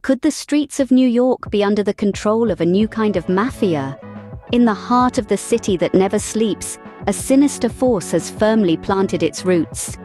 Could the streets of New York be under the control of a new kind of mafia? In the heart of the city that never sleeps, a sinister force has firmly planted its roots.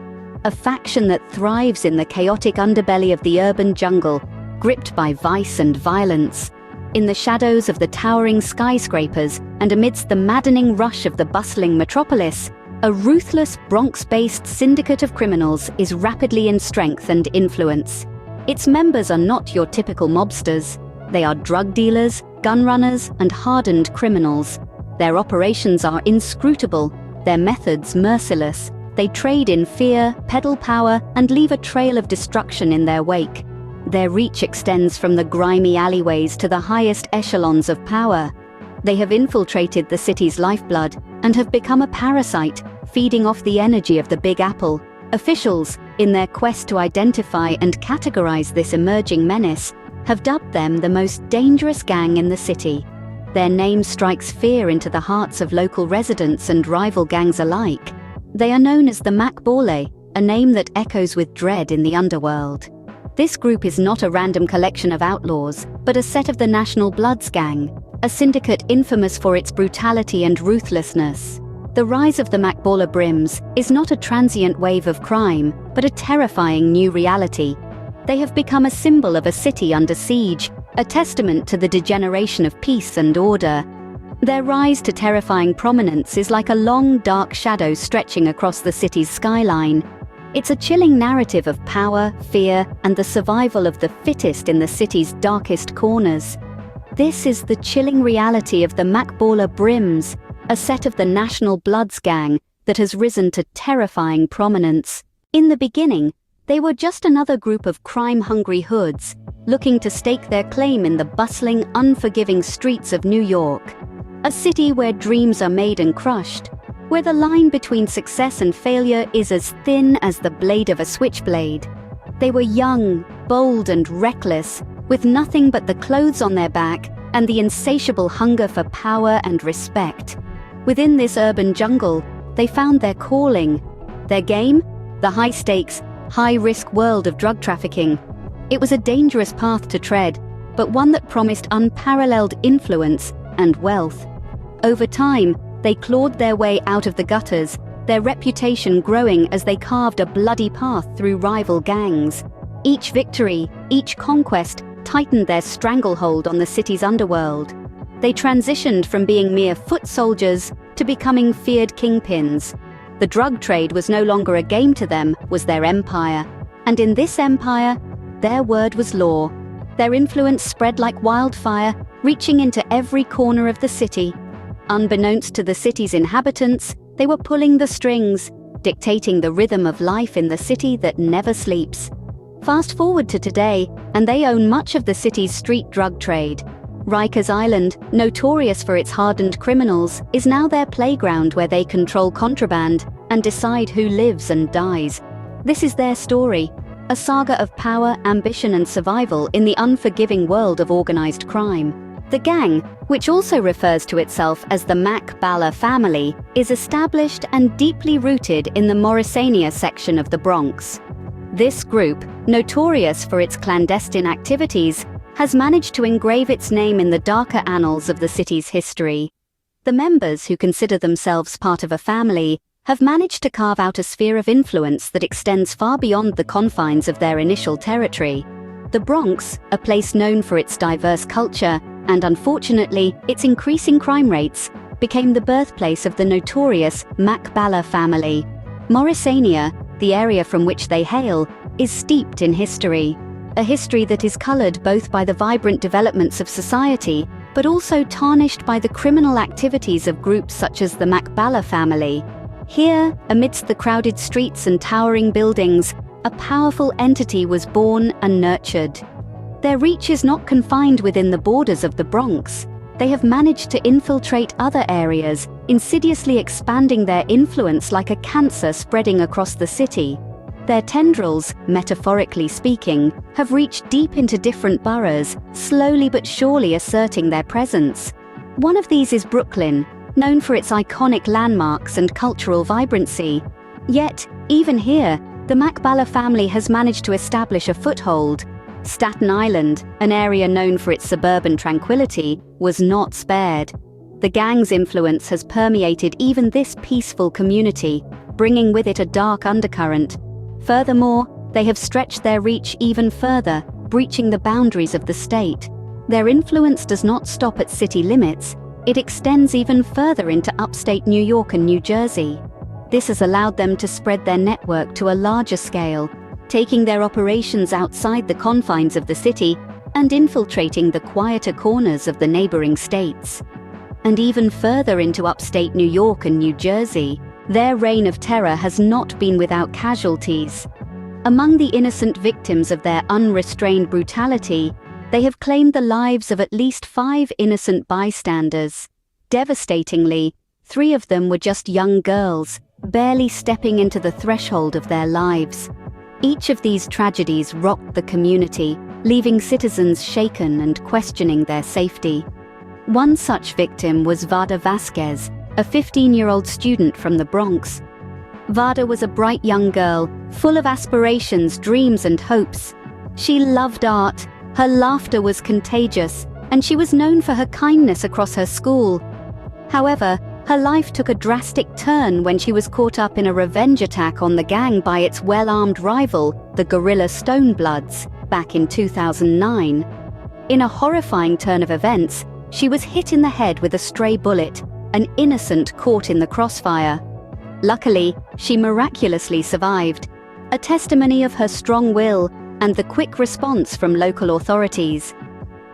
A faction that thrives in the chaotic underbelly of the urban jungle, gripped by vice and violence. In the shadows of the towering skyscrapers and amidst the maddening rush of the bustling metropolis, a ruthless Bronx-based syndicate of criminals is rapidly in strength and influence. Its members are not your typical mobsters. They are drug dealers, gun runners, and hardened criminals. Their operations are inscrutable, their methods merciless. They trade in fear, peddle power, and leave a trail of destruction in their wake. Their reach extends from the grimy alleyways to the highest echelons of power. They have infiltrated the city's lifeblood and have become a parasite, feeding off the energy of the Big Apple. Officials, in their quest to identify and categorize this emerging menace, have dubbed them the most dangerous gang in the city. Their name strikes fear into the hearts of local residents and rival gangs alike. They are known as the Macbole, a name that echoes with dread in the underworld. This group is not a random collection of outlaws, but a set of the National Bloods gang, a syndicate infamous for its brutality and ruthlessness. The rise of the Macbole Brims is not a transient wave of crime, but a terrifying new reality. They have become a symbol of a city under siege, a testament to the degeneration of peace and order. Their rise to terrifying prominence is like a long, dark shadow stretching across the city's skyline. It's a chilling narrative of power, fear, and the survival of the fittest in the city's darkest corners. This is the chilling reality of the Macbole Brims, a set of the National Bloods gang that has risen to terrifying prominence. In the beginning, they were just another group of crime-hungry hoods, looking to stake their claim in the bustling, unforgiving streets of New York. A city where dreams are made and crushed, where the line between success and failure is as thin as the blade of a switchblade. They were young, bold, and reckless, with nothing but the clothes on their back and the insatiable hunger for power and respect. Within this urban jungle, they found their calling. Their game? The high-stakes, high-risk world of drug trafficking. It was a dangerous path to tread, but one that promised unparalleled influence and wealth. Over time, they clawed their way out of the gutters, their reputation growing as they carved a bloody path through rival gangs. Each victory, each conquest, tightened their stranglehold on the city's underworld. They transitioned from being mere foot soldiers to becoming feared kingpins. The drug trade was no longer a game to them, was their empire. And in this empire, their word was law. Their influence spread like wildfire, reaching into every corner of the city. Unbeknownst to the city's inhabitants, they were pulling the strings, dictating the rhythm of life in the city that never sleeps. Fast forward to today, and they own much of the city's street drug trade. Rikers Island, notorious for its hardened criminals, is now their playground where they control contraband and decide who lives and dies. This is their story, a saga of power, ambition, and survival in the unforgiving world of organized crime. The gang, which also refers to itself as the Macbole family, is established and deeply rooted in the Morrisania section of the Bronx. This group, notorious for its clandestine activities, has managed to engrave its name in the darker annals of the city's history. The members, who consider themselves part of a family, have managed to carve out a sphere of influence that extends far beyond the confines of their initial territory. The Bronx, a place known for its diverse culture, and unfortunately, its increasing crime rates, became the birthplace of the notorious Macbole family. Morrisania, the area from which they hail, is steeped in history. A history that is colored both by the vibrant developments of society, but also tarnished by the criminal activities of groups such as the Macbole family. Here, amidst the crowded streets and towering buildings, a powerful entity was born and nurtured. Their reach is not confined within the borders of the Bronx. They have managed to infiltrate other areas, insidiously expanding their influence like a cancer spreading across the city. Their tendrils, metaphorically speaking, have reached deep into different boroughs, slowly but surely asserting their presence. One of these is Brooklyn, known for its iconic landmarks and cultural vibrancy. Yet, even here, the Macbole family has managed to establish a foothold. Staten Island, an area known for its suburban tranquility, was not spared. The gang's influence has permeated even this peaceful community, bringing with it a dark undercurrent. Furthermore, they have stretched their reach even further, breaching the boundaries of the state. Their influence does not stop at city limits, it extends even further into upstate New York and New Jersey. This has allowed them to spread their network to a larger scale, taking their operations outside the confines of the city and infiltrating the quieter corners of the neighboring states. And even further into upstate New York and New Jersey, their reign of terror has not been without casualties. Among the innocent victims of their unrestrained brutality, they have claimed the lives of at least 5 innocent bystanders. Devastatingly, 3 of them were just young girls, barely stepping into the threshold of their lives. Each of these tragedies rocked the community, leaving citizens shaken and questioning their safety. One such victim was Vada Vasquez, a 15-year-old student from the Bronx. Vada was a bright young girl, full of aspirations, dreams, and hopes. She loved art, her laughter was contagious, and she was known for her kindness across her school. However, her life took a drastic turn when she was caught up in a revenge attack on the gang by its well-armed rival, the guerrilla Stonebloods, back in 2009. In a horrifying turn of events, she was hit in the head with a stray bullet, an innocent caught in the crossfire. Luckily, she miraculously survived, a testimony of her strong will and the quick response from local authorities.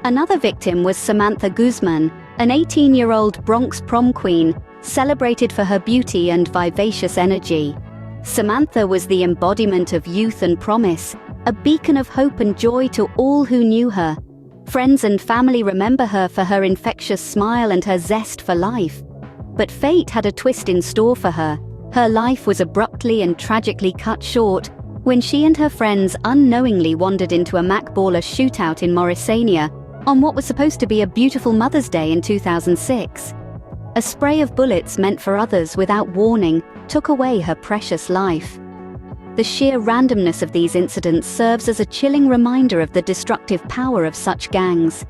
Another victim was Samantha Guzman, an 18-year-old Bronx prom queen, celebrated for her beauty and vivacious energy. Samantha was the embodiment of youth and promise, a beacon of hope and joy to all who knew her. Friends and family remember her for her infectious smile and her zest for life. But fate had a twist in store for her. Her life was abruptly and tragically cut short when she and her friends unknowingly wandered into a Macballer shootout in Morrisania on what was supposed to be a beautiful Mother's Day in 2006. A spray of bullets meant for others without warning took away her precious life. The sheer randomness of these incidents serves as a chilling reminder of the destructive power of such gangs.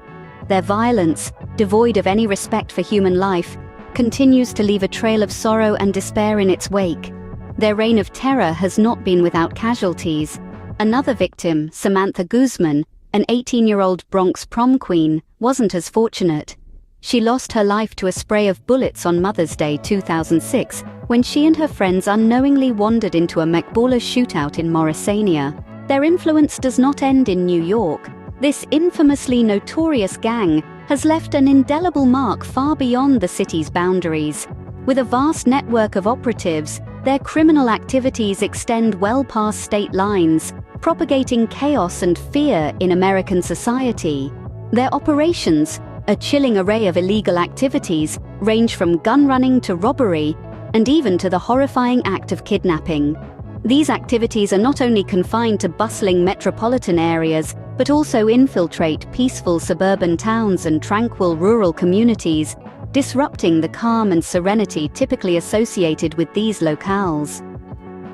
Their violence, devoid of any respect for human life, continues to leave a trail of sorrow and despair in its wake. Their reign of terror has not been without casualties. Another victim, Samantha Guzman, an 18-year-old Bronx prom queen, wasn't as fortunate. She lost her life to a spray of bullets on Mother's Day 2006 when she and her friends unknowingly wandered into a Macballer shootout in Morrisania. Their influence does not end in New York. This infamously notorious gang has left an indelible mark far beyond the city's boundaries. With a vast network of operatives, their criminal activities extend well past state lines, propagating chaos and fear in American society. Their operations, a chilling array of illegal activities, range from gun running to robbery, and even to the horrifying act of kidnapping. These activities are not only confined to bustling metropolitan areas, but also infiltrate peaceful suburban towns and tranquil rural communities, disrupting the calm and serenity typically associated with these locales.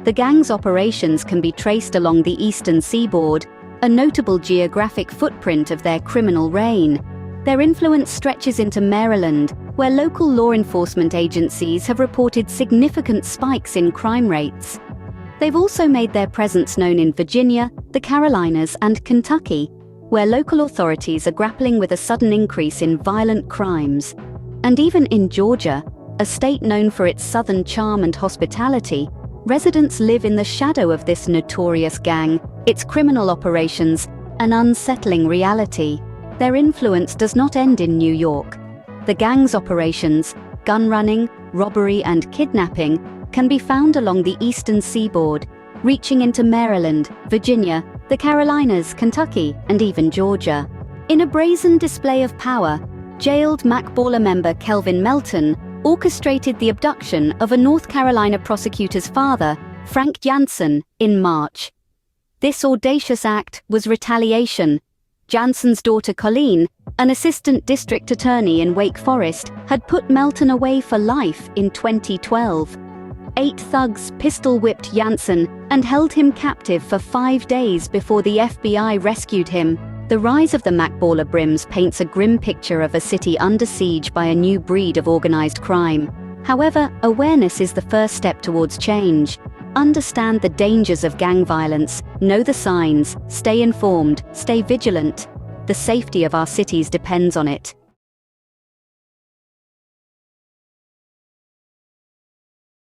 The gang's operations can be traced along the eastern seaboard, a notable geographic footprint of their criminal reign. Their influence stretches into Maryland, where local law enforcement agencies have reported significant spikes in crime rates. They've also made their presence known in Virginia, the Carolinas, and Kentucky, where local authorities are grappling with a sudden increase in violent crimes. And even in Georgia, a state known for its southern charm and hospitality, residents live in the shadow of this notorious gang, its criminal operations, an unsettling reality. Their influence does not end in New York. The gang's operations, gun running, robbery, and kidnapping, can be found along the eastern seaboard, reaching into Maryland, Virginia, the Carolinas, Kentucky, and even Georgia. In a brazen display of power, jailed Macballer member Kelvin Melton orchestrated the abduction of a North Carolina prosecutor's father, Frank Jansen, in March. This audacious act was retaliation. Jansen's daughter Colleen, an assistant district attorney in Wake Forest, had put Melton away for life in 2012. 8 thugs pistol-whipped Jansen and held him captive for 5 days before the FBI rescued him. The rise of the Macballer Brims paints a grim picture of a city under siege by a new breed of organized crime. However, awareness is the first step towards change. Understand the dangers of gang violence, know the signs, stay informed, stay vigilant. The safety of our cities depends on it.